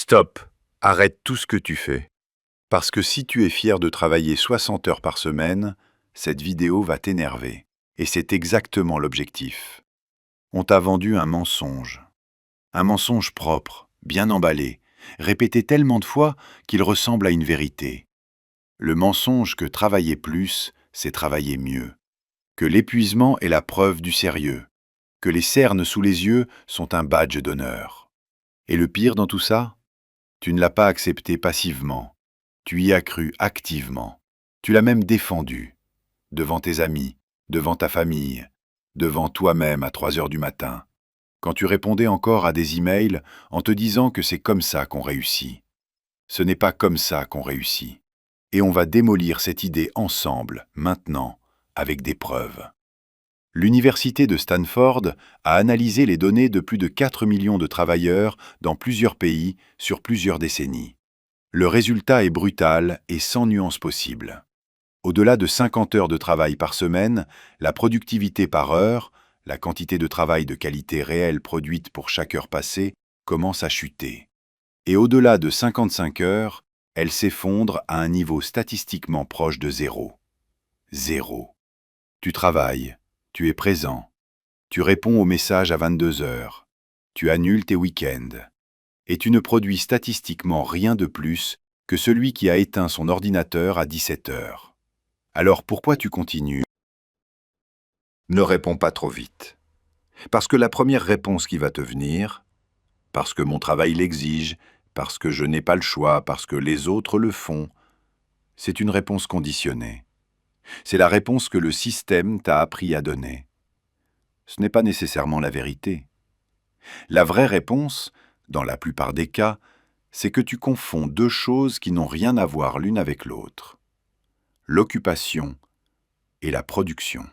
Stop, arrête tout ce que tu fais. Parce que si tu es fier de travailler 60 heures par semaine, cette vidéo va t'énerver. Et c'est exactement l'objectif. On t'a vendu un mensonge. Un mensonge propre, bien emballé, répété tellement de fois qu'il ressemble à une vérité. Le mensonge que travailler plus, c'est travailler mieux. Que l'épuisement est la preuve du sérieux. Que les cernes sous les yeux sont un badge d'honneur. Et le pire dans tout ça? Tu ne l'as pas accepté passivement. Tu y as cru activement. Tu l'as même défendu. Devant tes amis, devant ta famille, devant toi-même à 3 heures du matin. Quand tu répondais encore à des emails en te disant que c'est comme ça qu'on réussit. Ce n'est pas comme ça qu'on réussit. Et on va démolir cette idée ensemble, maintenant, avec des preuves. L'université de Stanford a analysé les données de plus de 4 millions de travailleurs dans plusieurs pays sur plusieurs décennies. Le résultat est brutal et sans nuance possible. Au-delà de 50 heures de travail par semaine, la productivité par heure, la quantité de travail de qualité réelle produite pour chaque heure passée, commence à chuter. Et au-delà de 55 heures, elle s'effondre à un niveau statistiquement proche de zéro. Zéro. Tu travailles, tu es présent, tu réponds aux messages à 22 heures, tu annules tes week-ends, et tu ne produis statistiquement rien de plus que celui qui a éteint son ordinateur à 17 heures. Alors pourquoi tu continues? Ne réponds pas trop vite. Parce que la première réponse qui va te venir, parce que mon travail l'exige, parce que je n'ai pas le choix, parce que les autres le font, c'est une réponse conditionnée. C'est la réponse que le système t'a appris à donner. Ce n'est pas nécessairement la vérité. La vraie réponse, dans la plupart des cas, c'est que tu confonds deux choses qui n'ont rien à voir l'une avec l'autre. L'occupation et la production.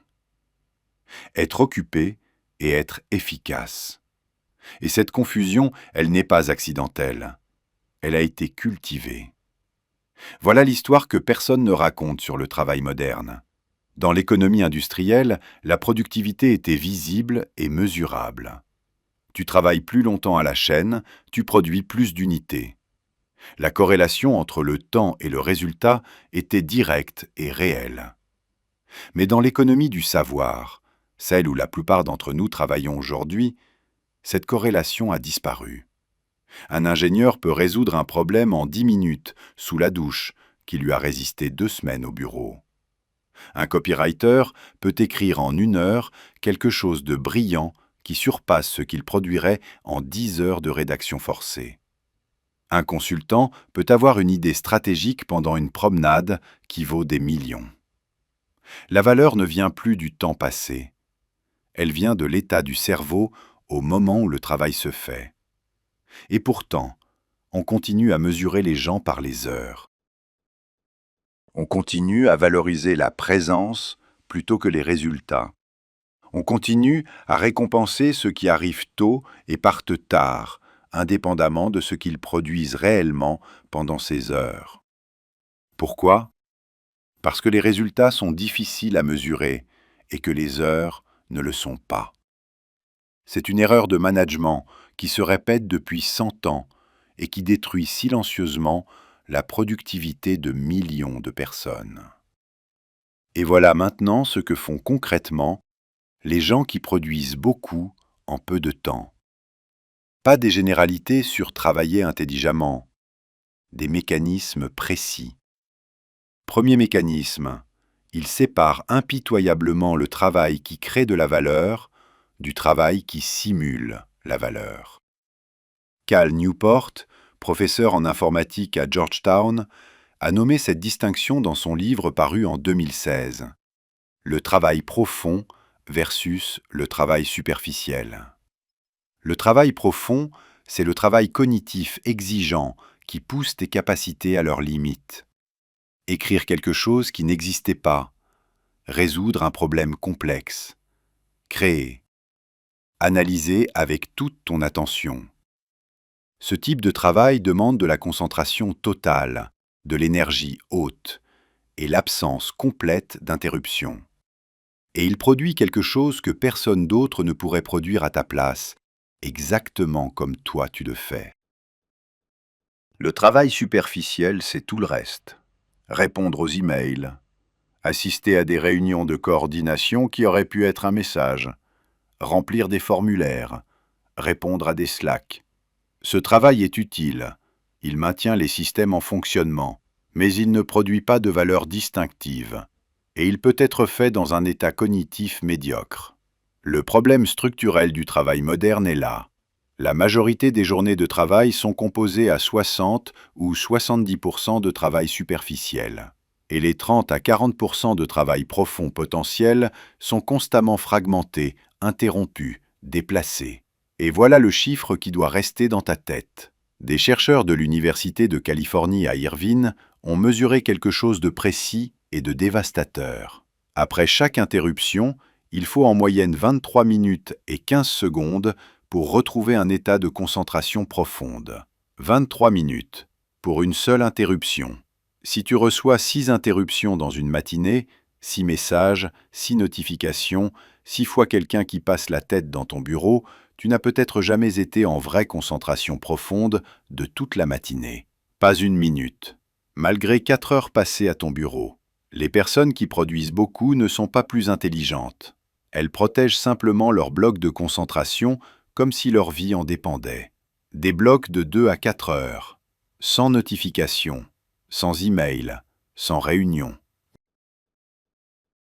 Être occupé et être efficace. Et cette confusion, elle n'est pas accidentelle. Elle a été cultivée. Voilà l'histoire que personne ne raconte sur le travail moderne. Dans l'économie industrielle, la productivité était visible et mesurable. Tu travailles plus longtemps à la chaîne, tu produis plus d'unités. La corrélation entre le temps et le résultat était directe et réelle. Mais dans l'économie du savoir, celle où la plupart d'entre nous travaillons aujourd'hui, cette corrélation a disparu. Un ingénieur peut résoudre un problème en 10 minutes, sous la douche, qui lui a résisté 2 semaines au bureau. Un copywriter peut écrire en 1 heure quelque chose de brillant qui surpasse ce qu'il produirait en 10 heures de rédaction forcée. Un consultant peut avoir une idée stratégique pendant une promenade qui vaut des millions. La valeur ne vient plus du temps passé. Elle vient de l'état du cerveau au moment où le travail se fait. Et pourtant, on continue à mesurer les gens par les heures. On continue à valoriser la présence plutôt que les résultats. On continue à récompenser ceux qui arrivent tôt et partent tard, indépendamment de ce qu'ils produisent réellement pendant ces heures. Pourquoi? Parce que les résultats sont difficiles à mesurer et que les heures ne le sont pas. C'est une erreur de management qui se répète depuis 100 ans et qui détruit silencieusement la productivité de millions de personnes. Et voilà maintenant ce que font concrètement les gens qui produisent beaucoup en peu de temps. Pas des généralités sur travailler intelligemment, des mécanismes précis. Premier mécanisme, il sépare impitoyablement le travail qui crée de la valeur du travail qui simule la valeur. Cal Newport, professeur en informatique à Georgetown, a nommé cette distinction dans son livre paru en 2016. Le travail profond versus le travail superficiel. Le travail profond, c'est le travail cognitif exigeant qui pousse tes capacités à leurs limites. Écrire quelque chose qui n'existait pas, résoudre un problème complexe, créer, analyser avec toute ton attention. Ce type de travail demande de la concentration totale, de l'énergie haute et l'absence complète d'interruption. Et il produit quelque chose que personne d'autre ne pourrait produire à ta place, exactement comme toi tu le fais. Le travail superficiel, c'est tout le reste. Répondre aux emails, assister à des réunions de coordination qui auraient pu être un message, remplir des formulaires, répondre à des Slack. Ce travail est utile. Il maintient les systèmes en fonctionnement, mais il ne produit pas de valeur distinctive. Et il peut être fait dans un état cognitif médiocre. Le problème structurel du travail moderne est là. La majorité des journées de travail sont composées à 60 ou 70% de travail superficiel. Et les 30 à 40% de travail profond potentiel sont constamment fragmentés, interrompus, déplacés. Et voilà le chiffre qui doit rester dans ta tête. Des chercheurs de l'Université de Californie à Irvine ont mesuré quelque chose de précis et de dévastateur. Après chaque interruption, il faut en moyenne 23 minutes et 15 secondes pour retrouver un état de concentration profonde. 23 minutes pour une seule interruption. Si tu reçois 6 interruptions dans une matinée, 6 messages, 6 notifications, 6 fois quelqu'un qui passe la tête dans ton bureau, tu n'as peut-être jamais été en vraie concentration profonde de toute la matinée. Pas une minute. Malgré 4 heures passées à ton bureau. Les personnes qui produisent beaucoup ne sont pas plus intelligentes. Elles protègent simplement leur bloc de concentration comme si leur vie en dépendait. Des blocs de 2 à 4 heures, sans notification, sans email, sans réunion.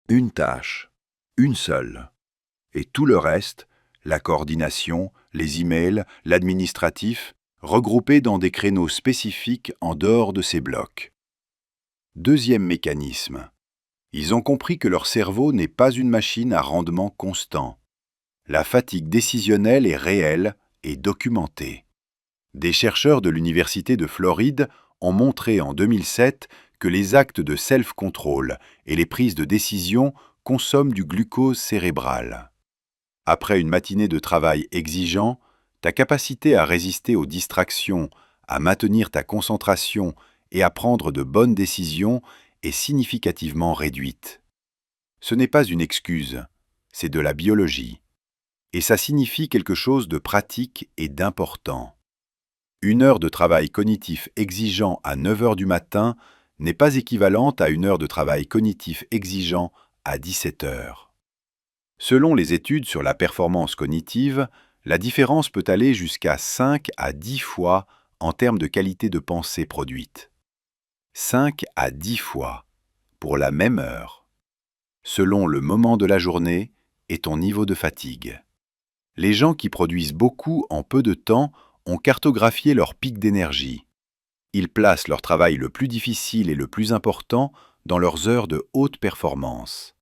Une tâche, une seule. Et tout le reste, la coordination, les emails, l'administratif, regroupés dans des créneaux spécifiques en dehors de ces blocs. Deuxième mécanisme. Ils ont compris que leur cerveau n'est pas une machine à rendement constant. La fatigue décisionnelle est réelle et documentée. Des chercheurs de l'Université de Floride ont montré en 2007 que les actes de self-control et les prises de décision consomment du glucose cérébral. Après une matinée de travail exigeant, ta capacité à résister aux distractions, à maintenir ta concentration et à prendre de bonnes décisions est significativement réduite. Ce n'est pas une excuse, c'est de la biologie. Et ça signifie quelque chose de pratique et d'important. Une heure de travail cognitif exigeant à 9 heures du matin n'est pas équivalente à une heure de travail cognitif exigeant à 17 heures. Selon les études sur la performance cognitive, la différence peut aller jusqu'à 5 à 10 fois en termes de qualité de pensée produite. 5 à 10 fois, pour la même heure, selon le moment de la journée et ton niveau de fatigue. Les gens qui produisent beaucoup en peu de temps ont cartographié leur pic d'énergie. Ils placent leur travail le plus difficile et le plus important dans leurs heures de haute performance.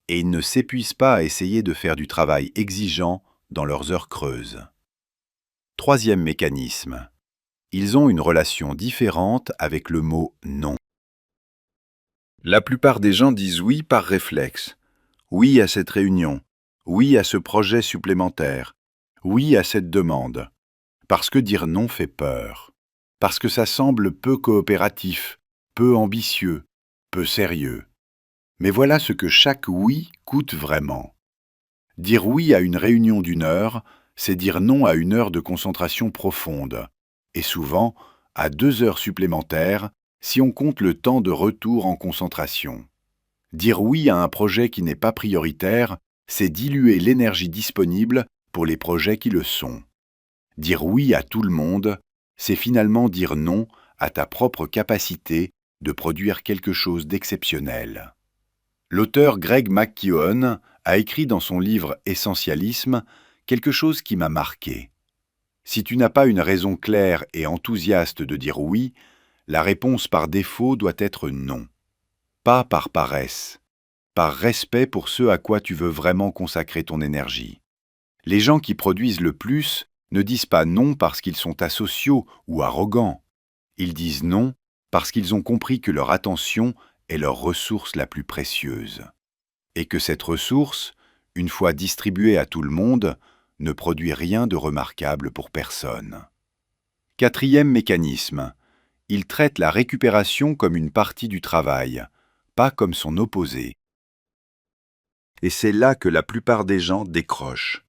Et ils ne s'épuisent pas à essayer de faire du travail exigeant dans leurs heures creuses. Troisième mécanisme. Ils ont une relation différente avec le mot « non ». La plupart des gens disent oui par réflexe. Oui à cette réunion. Oui à ce projet supplémentaire. Oui à cette demande. Parce que dire non fait peur. Parce que ça semble peu coopératif, peu ambitieux, peu sérieux. Mais voilà ce que chaque oui coûte vraiment. Dire oui à une réunion d'1 heure, c'est dire non à 1 heure de concentration profonde, et souvent à 2 heures supplémentaires si on compte le temps de retour en concentration. Dire oui à un projet qui n'est pas prioritaire, c'est diluer l'énergie disponible pour les projets qui le sont. Dire oui à tout le monde, c'est finalement dire non à ta propre capacité de produire quelque chose d'exceptionnel. L'auteur Greg McKeown a écrit dans son livre Essentialisme quelque chose qui m'a marqué. Si tu n'as pas une raison claire et enthousiaste de dire oui, la réponse par défaut doit être non. Pas par paresse, par respect pour ce à quoi tu veux vraiment consacrer ton énergie. Les gens qui produisent le plus ne disent pas non parce qu'ils sont asociaux ou arrogants. Ils disent non parce qu'ils ont compris que leur attention est leur ressource la plus précieuse. Et que cette ressource, une fois distribuée à tout le monde, ne produit rien de remarquable pour personne. Quatrième mécanisme. Il traite la récupération comme une partie du travail, pas comme son opposé. Et c'est là que la plupart des gens décrochent,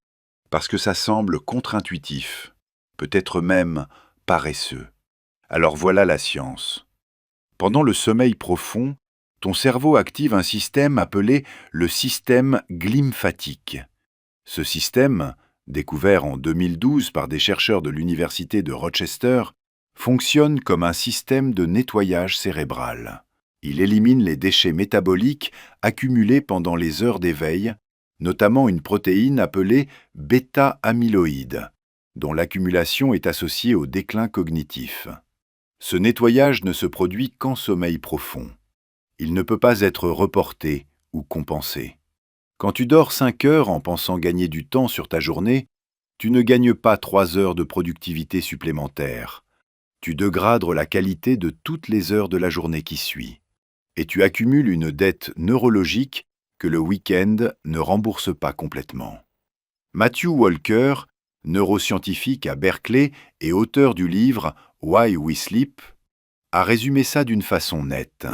parce que ça semble contre-intuitif, peut-être même paresseux. Alors voilà la science. Pendant le sommeil profond, ton cerveau active un système appelé le système glymphatique. Ce système, découvert en 2012 par des chercheurs de l'université de Rochester, fonctionne comme un système de nettoyage cérébral. Il élimine les déchets métaboliques accumulés pendant les heures d'éveil, notamment une protéine appelée bêta-amyloïde, dont l'accumulation est associée au déclin cognitif. Ce nettoyage ne se produit qu'en sommeil profond. Il ne peut pas être reporté ou compensé. Quand tu dors 5 heures en pensant gagner du temps sur ta journée, tu ne gagnes pas 3 heures de productivité supplémentaire. Tu dégrades la qualité de toutes les heures de la journée qui suit. Et tu accumules une dette neurologique que le week-end ne rembourse pas complètement. Matthew Walker, neuroscientifique à Berkeley et auteur du livre « Why We Sleep », a résumé ça d'une façon nette.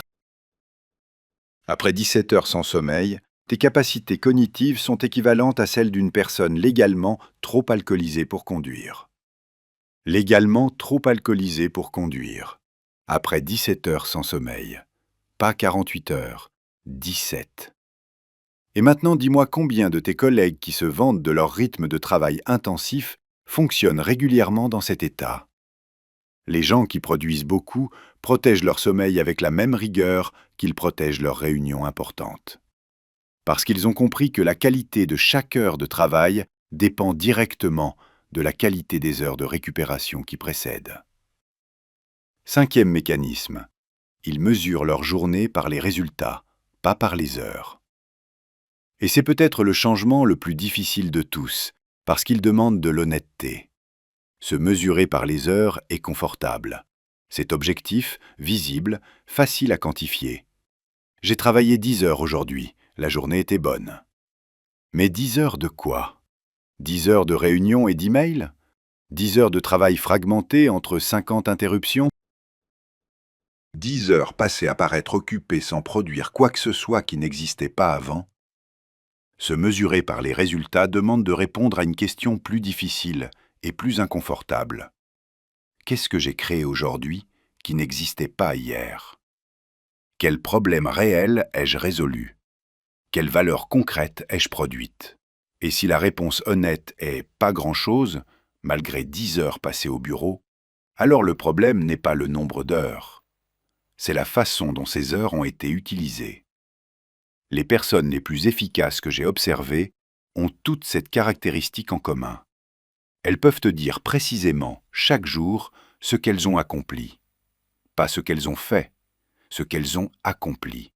Après 17 heures sans sommeil, tes capacités cognitives sont équivalentes à celles d'une personne légalement trop alcoolisée pour conduire. Légalement trop alcoolisée pour conduire. Après 17 heures sans sommeil. Pas 48 heures, 17. Et maintenant, dis-moi combien de tes collègues qui se vantent de leur rythme de travail intensif fonctionnent régulièrement dans cet état. Les gens qui produisent beaucoup protègent leur sommeil avec la même rigueur qu'ils protègent leurs réunions importantes. Parce qu'ils ont compris que la qualité de chaque heure de travail dépend directement de la qualité des heures de récupération qui précèdent. 5e mécanisme. Ils mesurent leur journée par les résultats, pas par les heures. Et c'est peut-être le changement le plus difficile de tous, parce qu'il demande de l'honnêteté. Se mesurer par les heures est confortable. C'est objectif, visible, facile à quantifier. J'ai travaillé 10 heures aujourd'hui, la journée était bonne. Mais 10 heures de quoi? 10 heures de réunion et d'email? 10 heures de travail fragmenté entre 50 interruptions? 10 heures passées à paraître occupées sans produire quoi que ce soit qui n'existait pas avant? Se mesurer par les résultats demande de répondre à une question plus difficile et plus inconfortable. Qu'est-ce que j'ai créé aujourd'hui qui n'existait pas hier? Quel problème réel ai-je résolu? Quelle valeur concrète ai-je produite? Et si la réponse honnête est « pas grand-chose », malgré 10 heures passées au bureau, alors le problème n'est pas le nombre d'heures. C'est la façon dont ces heures ont été utilisées. Les personnes les plus efficaces que j'ai observées ont toutes cette caractéristique en commun. Elles peuvent te dire précisément, chaque jour, ce qu'elles ont accompli. Pas ce qu'elles ont fait, ce qu'elles ont accompli.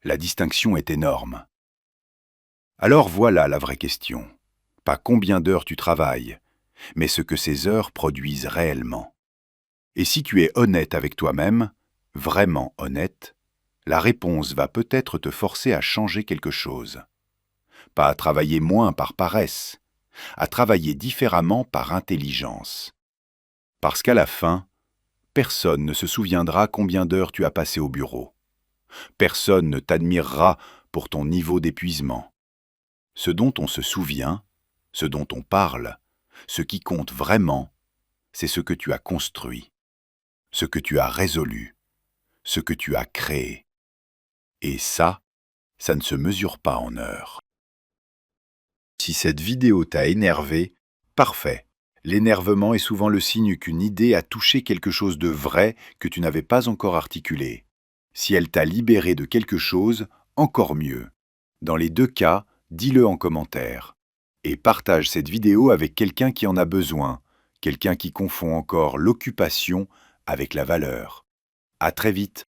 La distinction est énorme. Alors voilà la vraie question. Pas combien d'heures tu travailles, mais ce que ces heures produisent réellement. Et si tu es honnête avec toi-même, vraiment honnête, la réponse va peut-être te forcer à changer quelque chose. Pas à travailler moins par paresse, à travailler différemment par intelligence. Parce qu'à la fin, personne ne se souviendra combien d'heures tu as passé au bureau. Personne ne t'admirera pour ton niveau d'épuisement. Ce dont on se souvient, ce dont on parle, ce qui compte vraiment, c'est ce que tu as construit, ce que tu as résolu, ce que tu as créé. Et ça ne se mesure pas en heures. Si cette vidéo t'a énervé, parfait. L'énervement est souvent le signe qu'une idée a touché quelque chose de vrai que tu n'avais pas encore articulé. Si elle t'a libéré de quelque chose, encore mieux. Dans les deux cas, dis-le en commentaire. Et partage cette vidéo avec quelqu'un qui en a besoin, quelqu'un qui confond encore l'occupation avec la valeur. À très vite.